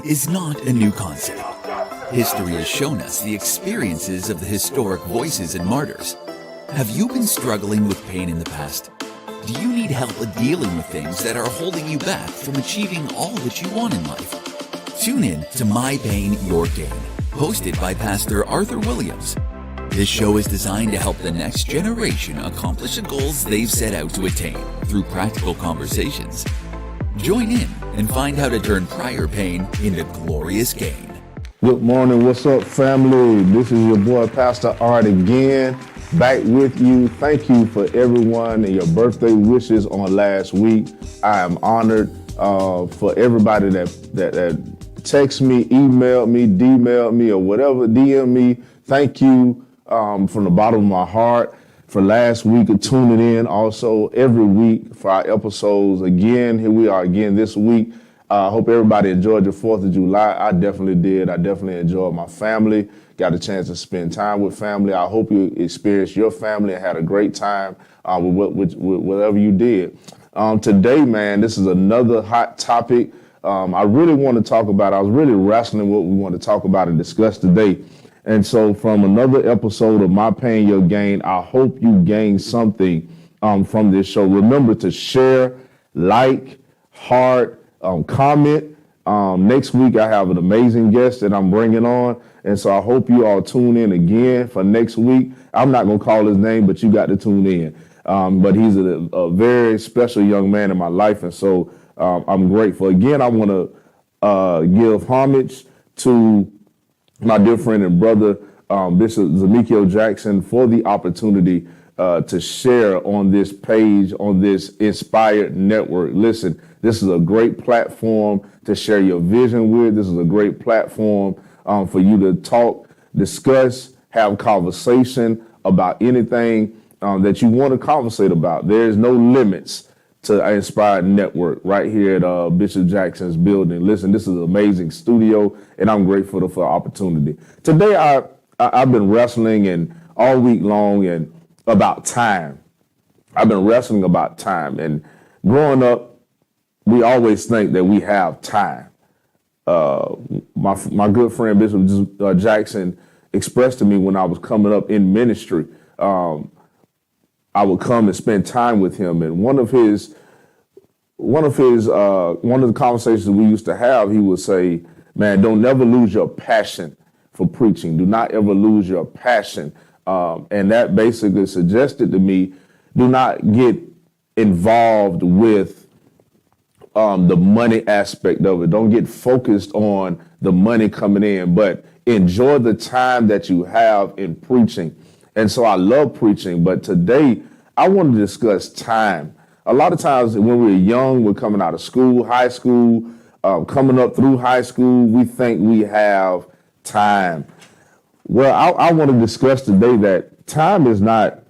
is not a new concept. History has shown us the experiences of the historic voices and martyrs. Have you been struggling with pain in the past? Do you need help with dealing with things that are holding you back from achieving all that you want in life? Tune in to My Pain, Your Gain, hosted by Pastor Arthur Williams. This show is designed to help the next generation accomplish the goals they've set out to attain through practical conversations. Join in and find how to turn prior pain into glorious gain. Good morning. What's up, family? This is your boy, Pastor Art, again, back with you. Thank you for everyone and your birthday wishes on last week. I am honored for everybody that text me, emailed me, D-mailed me, or whatever, DM me. Thank you from the bottom of my heart for last week of tuning in. Also, every week for our episodes. Again, here we are again this week. I hope everybody enjoyed your 4th of July. I definitely did. I definitely enjoyed my family. Got a chance to spend time with family. I hope you experienced your family and had a great time with whatever you did. Today, man, this is another hot topic. I really want to talk about. I was really wrestling what we want to talk about and discuss today. And so from another episode of My Pain, Your Gain, I hope you gain something from this show. Remember to share, like, heart, comment. Next week, I have an amazing guest that I'm bringing on. And so I hope you all tune in again for next week. I'm not going to call his name, but you got to tune in. But he's a very special young man in my life. And so I'm grateful. Again, I want to give homage to my dear friend and brother, Bishop Zemekio Jackson, for the opportunity to share on this page, on this Inspired Network. Listen, this is a great platform to share your vision with. This is a great platform for you to talk, discuss, have conversation about anything that you want to conversate about. There's no limits to Inspired Network right here at Bishop Jackson's building. Listen, this is an amazing studio, and I'm grateful for the opportunity. Today, I've been wrestling and all week long and about time. I've been wrestling about time. And growing up, we always think that we have time. My good friend Bishop Jackson expressed to me when I was coming up in ministry, I would come and spend time with him. And one of the conversations we used to have, he would say, man, don't never lose your passion for preaching. Do not ever lose your passion. And that basically suggested to me, do not get involved with the money aspect of it. Don't get focused on the money coming in, but enjoy the time that you have in preaching. And so I love preaching, but today I want to discuss time. A lot of times when we're young, we're coming out of school, high school, coming up through high school, we think we have time. Well, I want to discuss today that time is not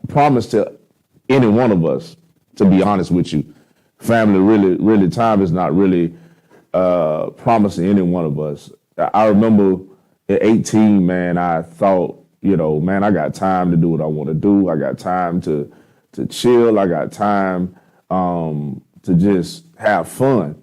promised to any one of us, to be honest with you. Family, really, time is not really promised to any one of us. I remember at 18, man, I thought, man, I got time to do what I want to do. I got time to chill. I got time to just have fun.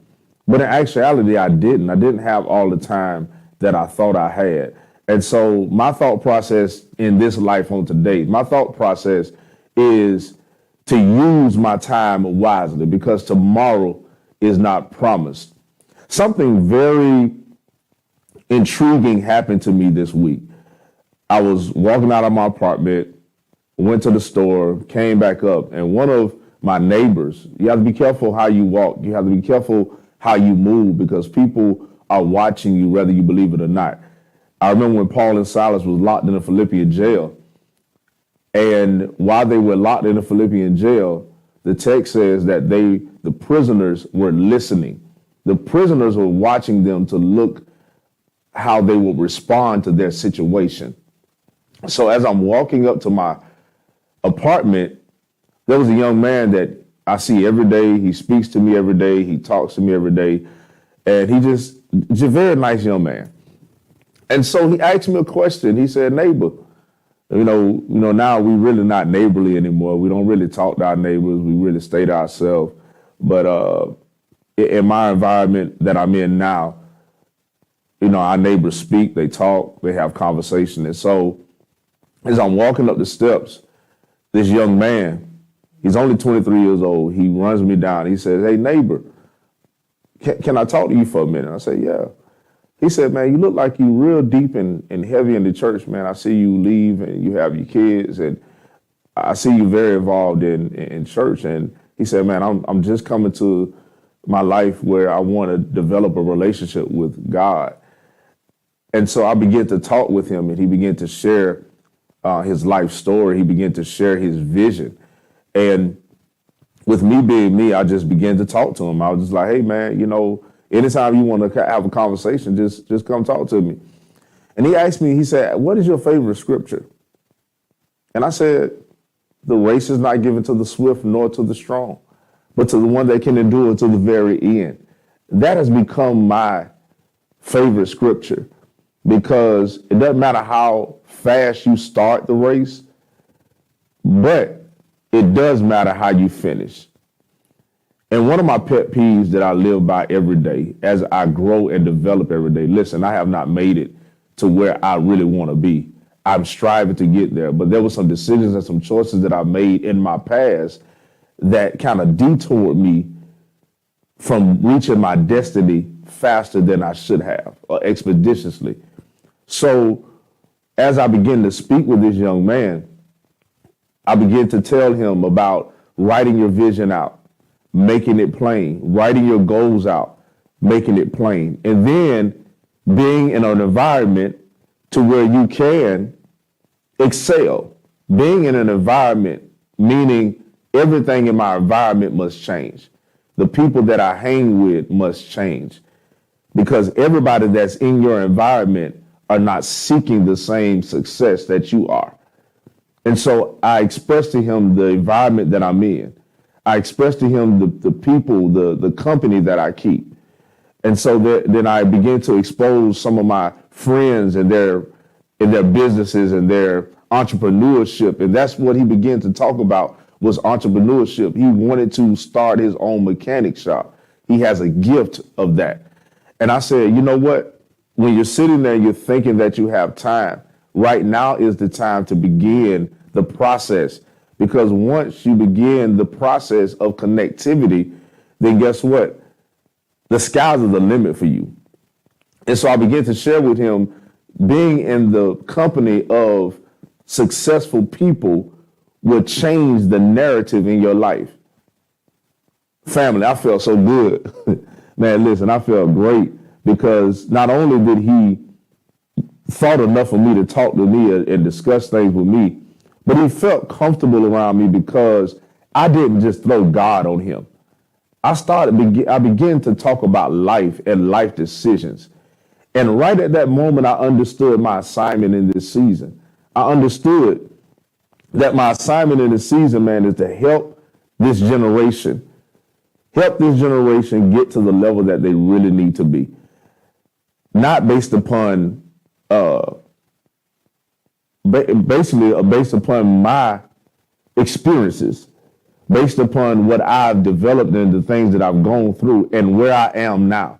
But in actuality, I didn't. I didn't have all the time that I thought I had. And so my thought process in this life on today, my thought process is to use my time wisely, because tomorrow is not promised. Something very intriguing happened to me this week. I was walking out of my apartment, went to the store, came back up, and one of my neighbors, you have to be careful how you walk. You have to be careful how you move, because people are watching you whether you believe it or not. I remember when Paul and Silas was locked in a Philippian jail, and while they were locked in a Philippian jail, the text says that the prisoners were listening. The prisoners were watching them to look how they would respond to their situation. So as I'm walking up to my apartment, there was a young man that I see every day. He speaks to me every day. He talks to me every day. And he's a very nice young man. And so he asked me a question. He said, neighbor, now we really not neighborly anymore. We don't really talk to our neighbors. We really stay to ourselves. But in my environment that I'm in now, our neighbors speak, they talk, they have conversation. And so as I'm walking up the steps, this young man, he's only 23 years old. He runs me down. He says, "Hey, neighbor, can I talk to you for a minute?" I said, "Yeah." He said, "Man, you look like you real deep and heavy in the church, man. I see you leave and you have your kids, and I see you very involved in church." And he said, "Man, I'm just coming to my life where I want to develop a relationship with God." And so I began to talk with him, and he began to share his life story. He began to share his vision. And with me being me, I just began to talk to him. I was just like, "Hey, man, anytime you want to have a conversation, just come talk to me." And he asked me, he said, "What is your favorite scripture?" And I said, "The race is not given to the swift nor to the strong, but to the one that can endure to the very end." That has become my favorite scripture, because it doesn't matter how fast you start the race, but it does matter how you finish. And one of my pet peeves that I live by every day as I grow and develop every day, listen, I have not made it to where I really want to be. I'm striving to get there, but there were some decisions and some choices that I made in my past that kind of detoured me from reaching my destiny faster than I should have, or expeditiously. So as I began to speak with this young man, I began to tell him about writing your vision out, making it plain, writing your goals out, making it plain, and then being in an environment to where you can excel. Being in an environment, meaning everything in my environment must change. The people that I hang with must change, because everybody that's in your environment are not seeking the same success that you are. And so I expressed to him the environment that I'm in. I expressed to him the people, the company that I keep. And so then I began to expose some of my friends and their businesses and their entrepreneurship. And that's what he began to talk about, was entrepreneurship. He wanted to start his own mechanic shop. He has a gift of that. And I said, "You know what? When you're sitting there, you're thinking that you have time. Right now is the time to begin the process. Because once you begin the process of connectivity, then guess what? The skies are the limit for you." And so I began to share with him, being in the company of successful people will change the narrative in your life. Family, I felt so good. Man, listen, I felt great, because not only did he thought enough of me to talk to me and discuss things with me, but he felt comfortable around me because I didn't just throw God on him. I began to talk about life and life decisions. And right at that moment, I understood my assignment in this season. I understood that my assignment in this season, man, is to help this generation get to the level that they really need to be. Not based upon based upon my experiences, based upon what I've developed and the things that I've gone through and where I am now.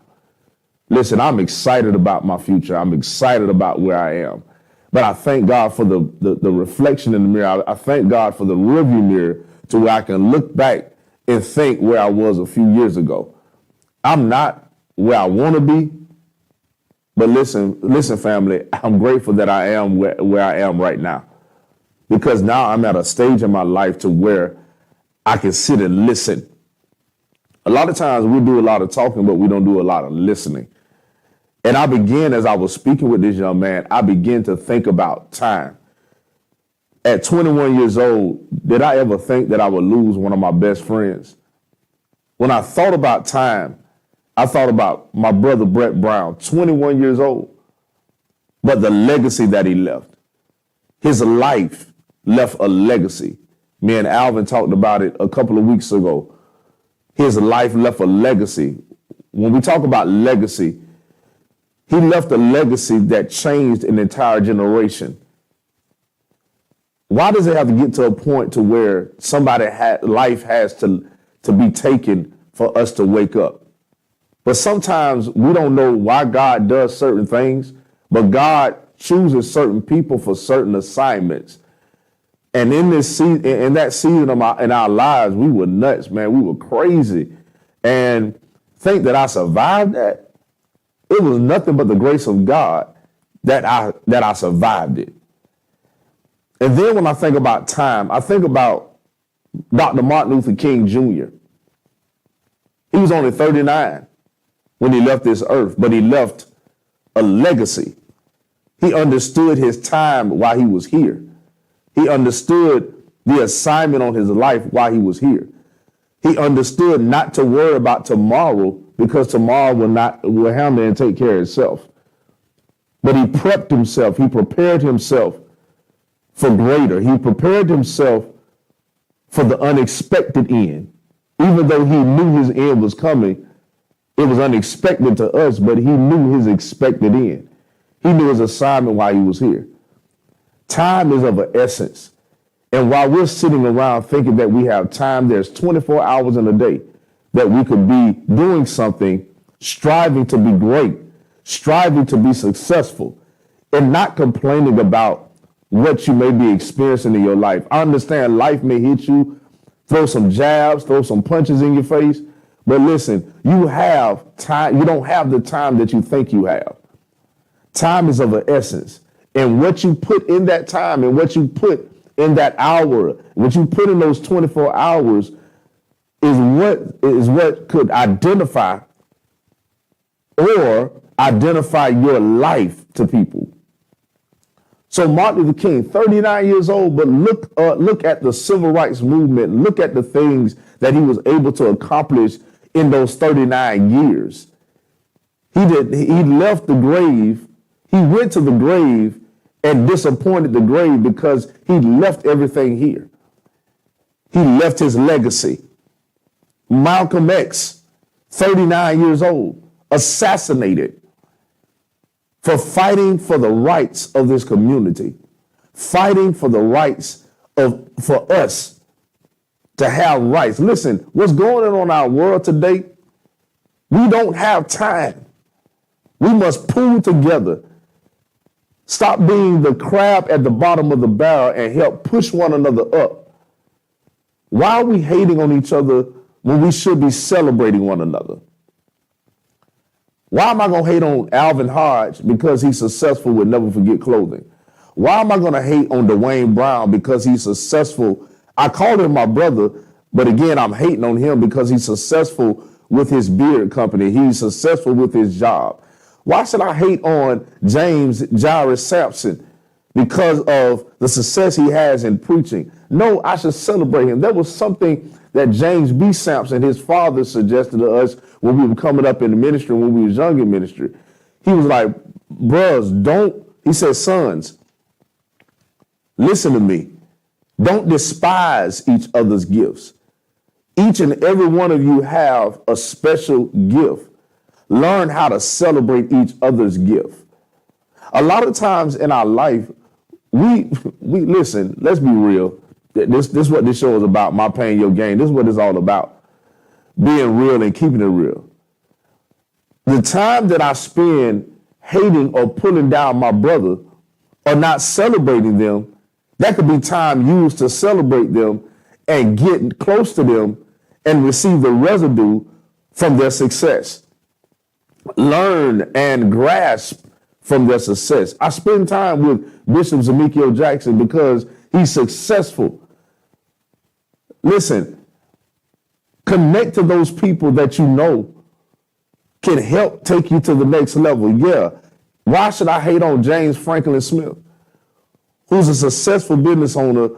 Listen, I'm excited about my future. I'm excited about where I am. But I thank God for the reflection in the mirror. I thank God for the rearview mirror, to where I can look back and think where I was a few years ago. I'm not where I want to be, but listen, family, I'm grateful that I am where I am right now, because now I'm at a stage in my life to where I can sit and listen. A lot of times we do a lot of talking, but we don't do a lot of listening. And I began, as I was speaking with this young man, I began to think about time. At 21 years old, did I ever think that I would lose one of my best friends? When I thought about time, I thought about my brother, Brett Brown, 21 years old, but the legacy that he left. His life left a legacy. Me and Alvin talked about it a couple of weeks ago. His life left a legacy. When we talk about legacy, he left a legacy that changed an entire generation. Why does it have to get to a point to where life has to be taken for us to wake up? But sometimes we don't know why God does certain things, but God chooses certain people for certain assignments. And in this season, in that season of in our lives, we were nuts, man. We were crazy. And think that I survived that. It was nothing but the grace of God that I survived it. And then when I think about time, I think about Dr. Martin Luther King Jr. He was only 39 when he left this earth, but he left a legacy. He understood his time while he was here. He understood the assignment on his life while he was here. He understood not to worry about tomorrow because tomorrow will handle and take care of itself. But he prepped himself. He prepared himself for greater. He prepared himself for the unexpected end. Even though he knew his end was coming, it was unexpected to us, but he knew his expected end. He knew his assignment while he was here. Time is of an essence. And while we're sitting around thinking that we have time, there's 24 hours in a day that we could be doing something, striving to be great, striving to be successful, and not complaining about what you may be experiencing in your life. I understand life may hit you, throw some jabs, throw some punches in your face, but listen, you have time. You don't have the time that you think you have. Time is of an essence. And what you put in that time and what you put in that hour, what you put in those 24 hours is what could identify your life to people. So Martin Luther King, 39 years old, but look at the civil rights movement. Look at the things that he was able to accomplish in those 39 years. He left the grave. He went to the grave and disappointed the grave because he left everything here. He left his legacy. Malcolm X, 39 years old, assassinated for fighting for the rights of this community, fighting for the rights for us to have rights. Listen, what's going on in our world today, we don't have time. We must pull together. Stop being the crab at the bottom of the barrel and help push one another up. Why are we hating on each other when we should be celebrating one another? Why am I going to hate on Alvin Hodge because he's successful with Never Forget Clothing? Why am I going to hate on Dwayne Brown because he's successful? I call him my brother, but again, I'm hating on him because he's successful with his beard company. He's successful with his job. Why should I hate on James Jairus Sampson because of the success he has in preaching? No, I should celebrate him. There was something that James B. Sampson, his father, suggested to us when we were coming up in the ministry, when we was young in ministry. He was like, he said, sons, listen to me. Don't despise each other's gifts. Each and every one of you have a special gift. Learn how to celebrate each other's gift. A lot of times in our life, we listen, let's be real. This is what this show is about, My Pain, Your Gain. This is what it's all about. Being real and keeping it real. The time that I spend hating or pulling down my brother or not celebrating them, that could be time used to celebrate them and get close to them and receive the residue from their success. Learn and grasp from their success. I spend time with Bishop Zemekiel Jackson because he's successful. Listen, connect to those people that you know can help take you to the next level. Yeah. Why should I hate on James Franklin Smith, who's a successful business owner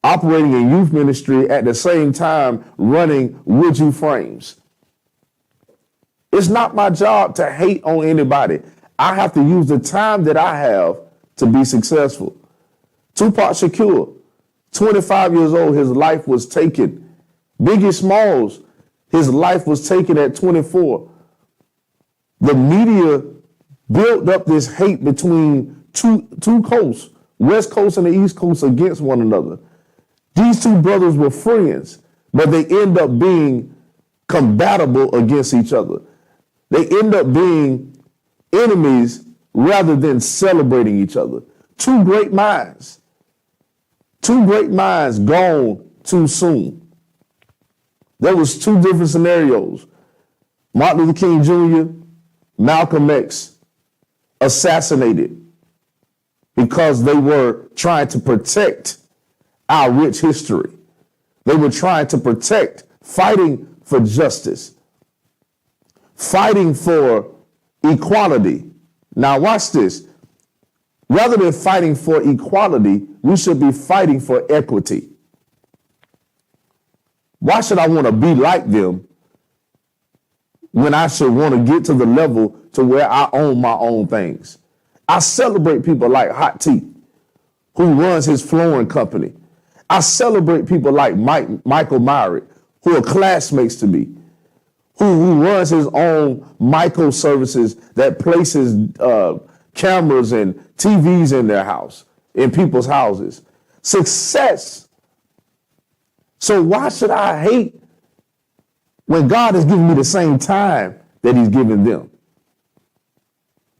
operating in youth ministry at the same time running Would You Frames? It's not my job to hate on anybody. I have to use the time that I have to be successful. Tupac Shakur, 25 years old, his life was taken. Biggie Smalls, his life was taken at 24. The media built up this hate between two coasts, West Coast and the East Coast, against one another. These two brothers were friends, but they end up being compatible against each other. They end up being enemies rather than celebrating each other. Two great minds gone too soon. There was two different scenarios. Martin Luther King Jr., Malcolm X, assassinated because they were trying to protect our rich history. They were trying to protect, fighting for justice, fighting for equality. Now watch this. Rather than fighting for equality, we should be fighting for equity. Why should I want to be like them when I should want to get to the level to where I own my own things? I celebrate people like Hot T, who runs his flooring company. I celebrate people like Michael Myrick, who are classmates to me, who runs his own microservices that places cameras and TVs in their house, in people's houses. Success. So why should I hate when God has given me the same time that he's given them?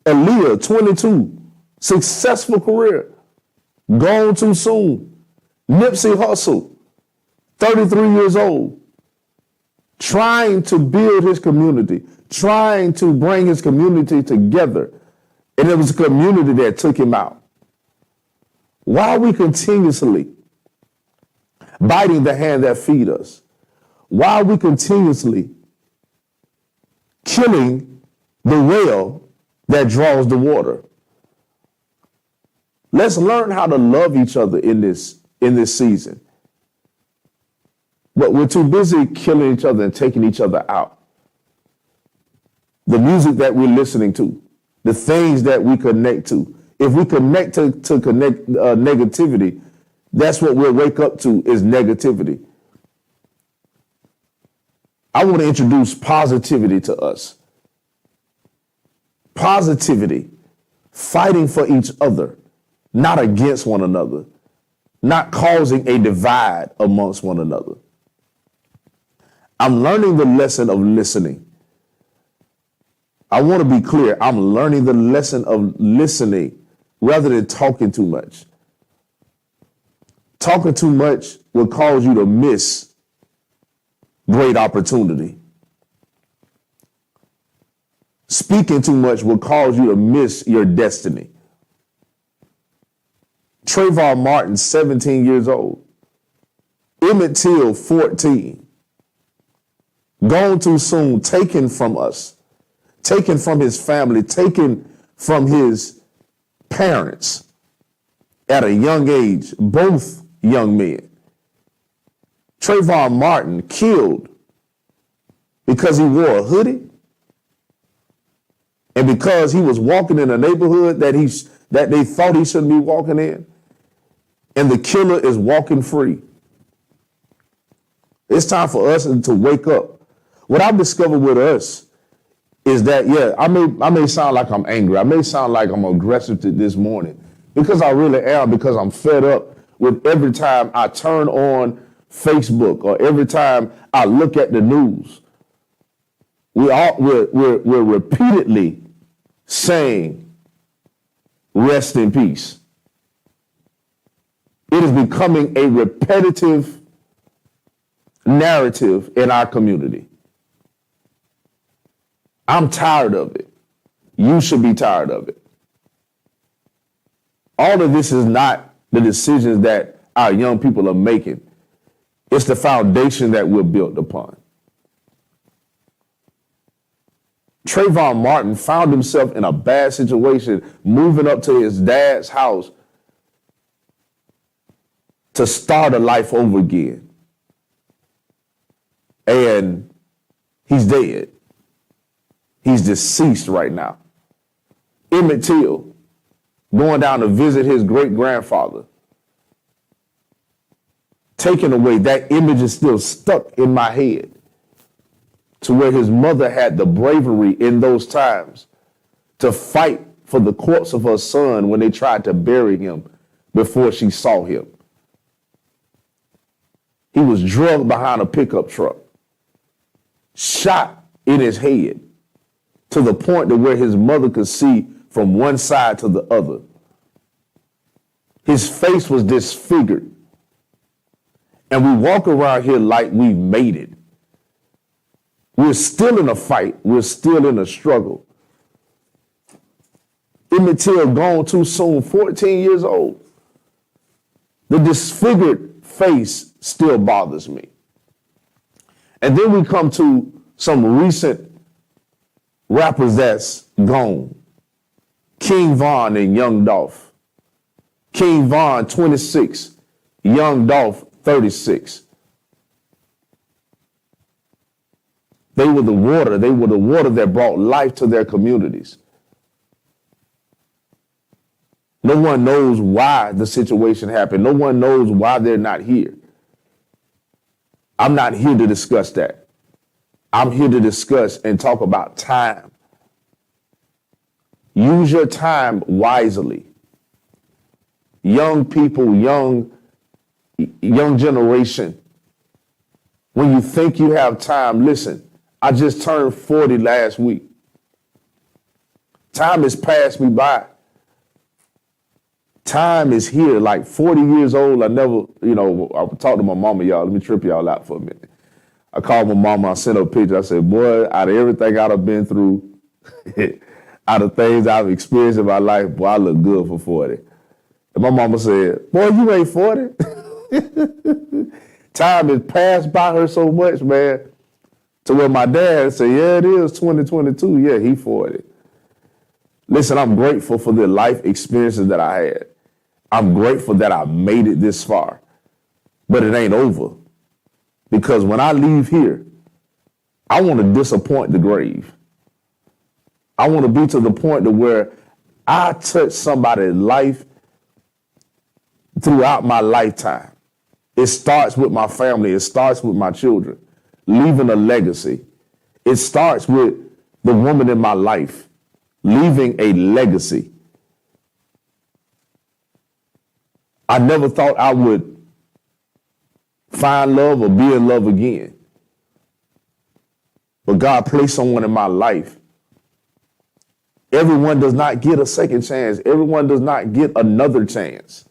Aaliyah, 22, successful career, gone too soon. Nipsey Hussle, 33 years old, trying to build his community, trying to bring his community together. And it was a community that took him out. Why are we continuously biting the hand that feed us? Why are we continuously killing the well that draws the water? Let's learn how to love each other in this season. But we're too busy killing each other and taking each other out. The music that we're listening to, the things that we connect to. If we connect to negativity, that's what we'll wake up to, is negativity. I want to introduce positivity to us. Positivity, fighting for each other, not against one another, not causing a divide amongst one another. I'm learning the lesson of listening. I want to be clear. I'm learning the lesson of listening rather than talking too much. Talking too much will cause you to miss great opportunity. Speaking too much will cause you to miss your destiny. Trayvon Martin, 17 years old. Emmett Till, 14. Gone too soon, taken from us, taken from his family, taken from his parents at a young age, both young men. Trayvon Martin killed because he wore a hoodie and because he was walking in a neighborhood that they thought he shouldn't be walking in, and the killer is walking free. It's time for us to wake up. What I've discovered with us is that, I may sound like I'm angry. I may sound like I'm aggressive this morning, because I really am, because I'm fed up with every time I turn on Facebook or every time I look at the news. We're repeatedly saying, rest in peace. It is becoming a repetitive narrative in our community. I'm tired of it. You should be tired of it. All of this is not the decisions that our young people are making. It's the foundation that we're built upon. Trayvon Martin found himself in a bad situation, moving up to his dad's house to start a life over again. And he's dead. He's deceased right now. Emmett Till, going down to visit his great-grandfather, taken away. That image is still stuck in my head, to where his mother had the bravery in those times to fight for the corpse of her son when they tried to bury him before she saw him. He was drugged behind a pickup truck, shot in his head, to the point to where his mother could see from one side to the other. His face was disfigured. And we walk around here like we've made it. We're still in a fight. We're still in a struggle. Emmett Till gone too soon, 14 years old. The disfigured face still bothers me. And then we come to some recent rappers that's gone. King Von and Young Dolph. King Von, 26. Young Dolph, 36. They were the water. They were the water that brought life to their communities. No one knows why the situation happened. No one knows why they're not here. I'm not here to discuss that. I'm here to discuss and talk about time. Use your time wisely. Young people, young generation, when you think you have time, listen, I just turned 40 last week. Time has passed me by. Time is here, like 40 years old. I never, I talked to my mama, y'all. Let me trip y'all out for a minute. I called my mama, I sent her a picture. I said, boy, out of everything I've been through, out of things I've experienced in my life, boy, I look good for 40. And my mama said, boy, you ain't 40. Time has passed by her so much, man, to where my dad said, yeah, it is 2022. Yeah, he 40. Listen, I'm grateful for the life experiences that I had. I'm grateful that I made it this far, but it ain't over. Because when I leave here, I want to disappoint the grave. I want to be to the point to where I touch somebody's life throughout my lifetime. It starts with my family. It starts with my children, leaving a legacy. It starts with the woman in my life, leaving a legacy. I never thought I would find love or be in love again. But God placed someone in my life. Everyone does not get a second chance. Everyone does not get another chance.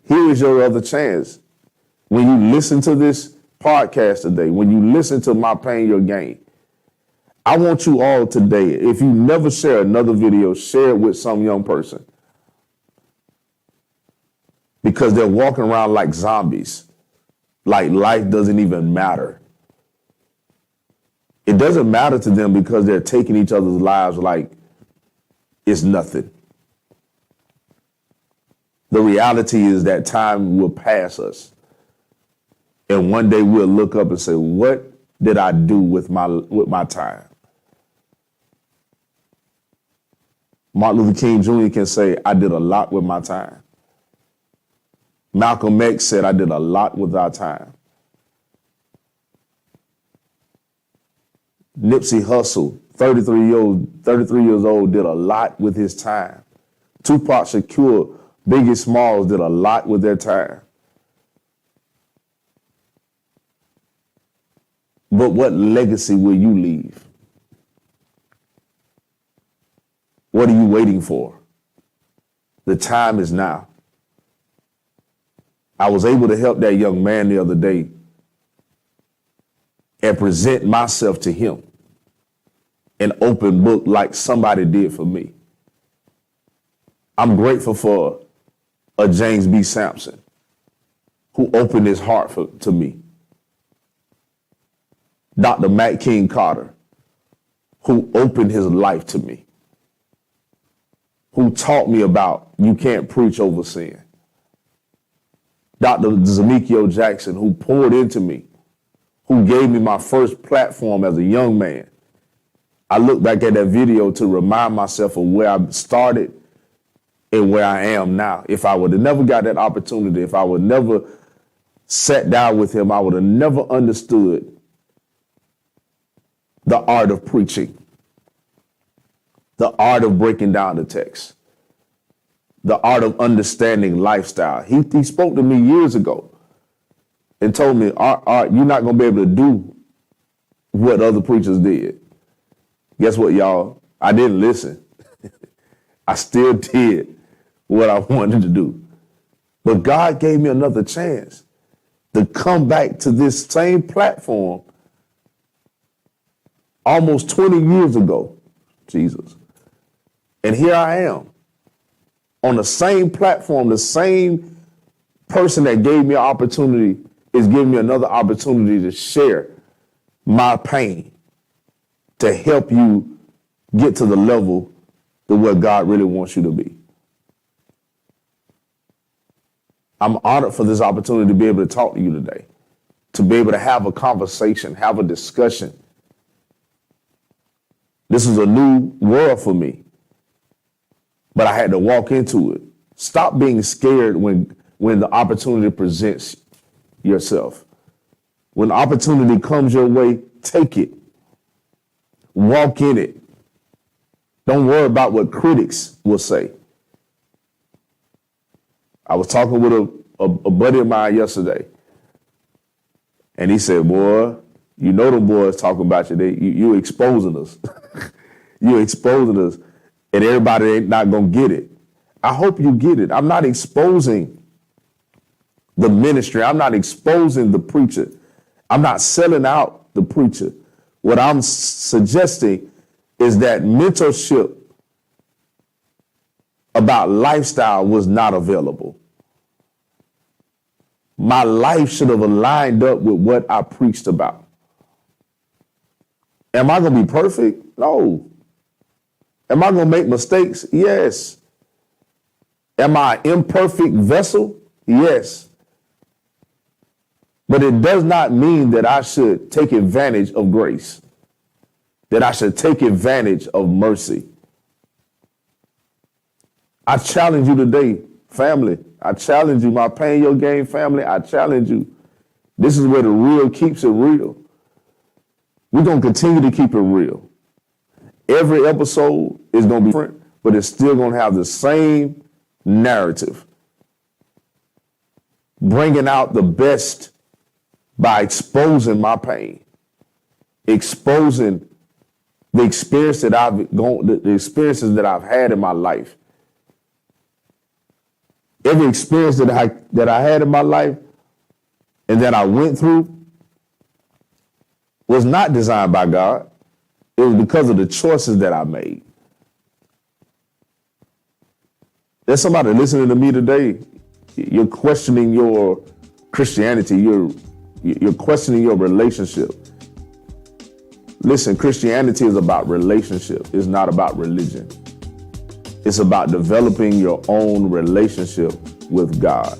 Here is your other chance. When you listen to this podcast today, when you listen to My Pain, Your Gain, I want you all today, if you never share another video, share it with some young person. Because they're walking around like zombies, like life doesn't even matter. It doesn't matter to them because they're taking each other's lives like it's nothing. The reality is that time will pass us. And one day we'll look up and say, what did I do with my time? Martin Luther King Jr. can say, I did a lot with my time. Malcolm X said, I did a lot with our time. Nipsey Hussle, 33 years old, did a lot with his time. Tupac Shakur, Biggie Smalls did a lot with their time. But what legacy will you leave? What are you waiting for? The time is now. I was able to help that young man the other day and present myself to him, an open book like somebody did for me. I'm grateful for a James B. Sampson who opened his heart to me. Dr. Matt King Carter, who opened his life to me, who taught me about you can't preach over sin. Dr. Zamekio Jackson, who poured into me, who gave me my first platform as a young man. I look back at that video to remind myself of where I started and where I am now. If I would have never got that opportunity, if I would never sat down with him, I would have never understood the art of preaching, the art of breaking down the text, the art of understanding lifestyle. He spoke to me years ago and told me, Art, you're not going to be able to do what other preachers did. Guess what, y'all? I didn't listen. I still did what I wanted to do. But God gave me another chance to come back to this same platform almost 20 years ago, Jesus. And here I am on the same platform, the same person that gave me an opportunity is giving me another opportunity to share my pain, to help you get to the level to where God really wants you to be. I'm honored for this opportunity to be able to talk to you today, to be able to have a conversation, have a discussion. This is a new world for me, but I had to walk into it. Stop being scared when the opportunity presents yourself. When opportunity comes your way, take it. Walk in it. Don't worry about what critics will say. I was talking with a buddy of mine yesterday, and he said, boy, you know them boys talking about you. You exposing us. You exposing us, and everybody ain't not going to get it. I hope you get it. I'm not exposing the ministry. I'm not exposing the preacher. I'm not selling out the preacher. What I'm suggesting is that mentorship about lifestyle was not available. My life should have aligned up with what I preached about. Am I going to be perfect? No. Am I going to make mistakes? Yes. Am I an imperfect vessel? Yes. But it does not mean that I should take advantage of grace, that I should take advantage of mercy. I challenge you today, family. I challenge you, my Pain Your Game family. I challenge you. This is where the real keeps it real. We're going to continue to keep it real. Every episode is going to be different, but it's still going to have the same narrative. Bringing out the best by exposing my pain, exposing the experience that the experiences that I've had in my life. Every experience that I had in my life and that I went through was not designed by God. It was because of the choices that I made. There's somebody listening to me today. You're questioning your Christianity. You're questioning your relationship. Listen, Christianity is about relationship. It's not about religion. It's about developing your own relationship with God.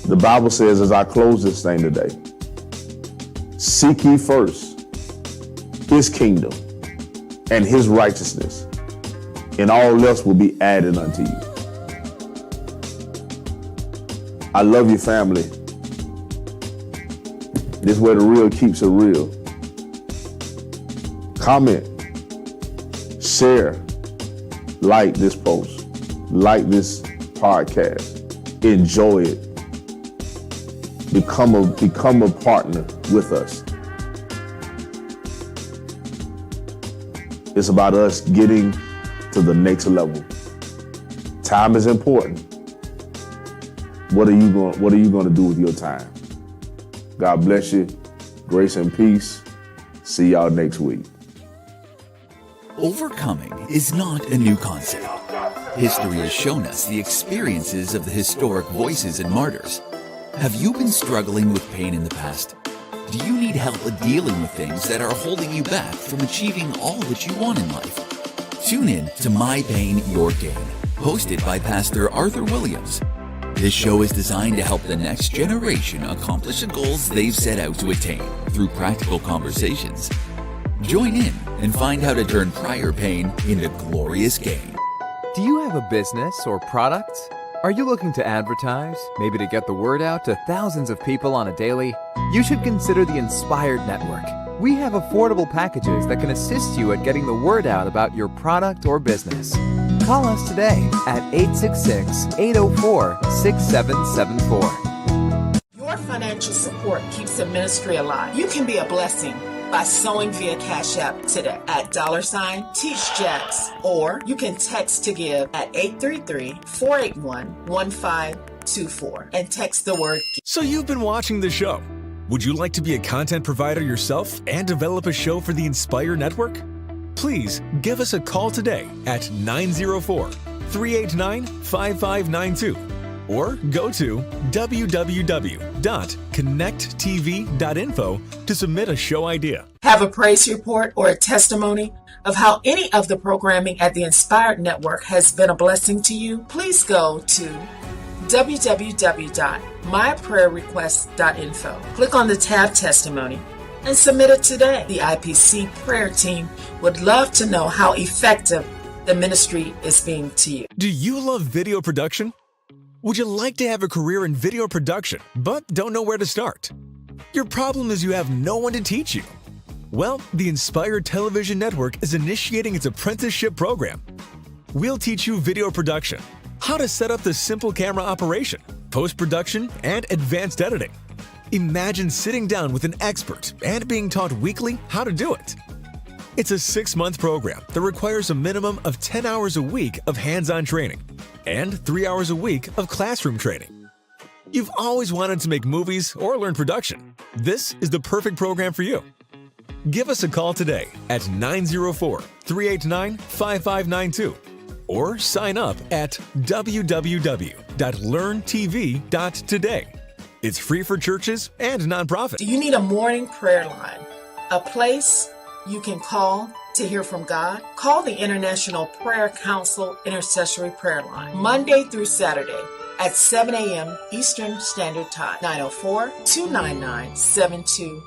The Bible says, as I close this thing today, seek ye first his kingdom and his righteousness, and all else will be added unto you. I love you, family. This is where the real keeps it real. Comment, share, like this post, like this podcast, enjoy it. Become a partner with us. It's about us getting to the next level. Time is important. What are you going to do with your time? God bless you. Grace and peace. See y'all next week. Overcoming is not a new concept. History has shown us the experiences of the historic voices and martyrs. Have you been struggling with pain in the past? Do you need help dealing with things that are holding you back from achieving all that you want in life? Tune in to My Pain, Your Gain, hosted by Pastor Arthur Williams. This show is designed to help the next generation accomplish the goals they've set out to attain through practical conversations. Join in and find how to turn prior pain into glorious gain. Do you have a business or product? Are you looking to advertise, maybe to get the word out to thousands of people on a daily? You should consider the Inspired Network. We have affordable packages that can assist you at getting the word out about your product or business. Call us today at 866-804-6774. Your financial support keeps the ministry alive. You can be a blessing. by sewing via Cash App today at $TeachJax, or you can text to give at 833-481-1524 and text the word GIVE. So you've been watching the show. Would you like to be a content provider yourself and develop a show for the Inspire Network? Please give us a call today at 904-389-5592 or go to www.connecttv.info to submit a show idea. Have a praise report or a testimony of how any of the programming at the Inspired Network has been a blessing to you? Please go to www.myprayerrequest.info. Click on the tab Testimony and submit it today. The IPC prayer team would love to know how effective the ministry is being to you. Do you love video production? Would you like to have a career in video production, but don't know where to start? Your problem is you have no one to teach you. Well, the Inspired Television Network is initiating its apprenticeship program. We'll teach you video production, how to set up the simple camera operation, post-production, and advanced editing. Imagine sitting down with an expert and being taught weekly how to do it. It's a 6-month program that requires a minimum of 10 hours a week of hands-on training and 3 hours a week of classroom training. You've always wanted to make movies or learn production. This is the perfect program for you. Give us a call today at 904-389-5592 or sign up at www.learntv.today. It's free for churches and nonprofits. Do you need a morning prayer line? A place you can call to hear from God? Call the International Prayer Council Intercessory Prayer Line, Monday through Saturday at 7 a.m. Eastern Standard Time, 904-299-72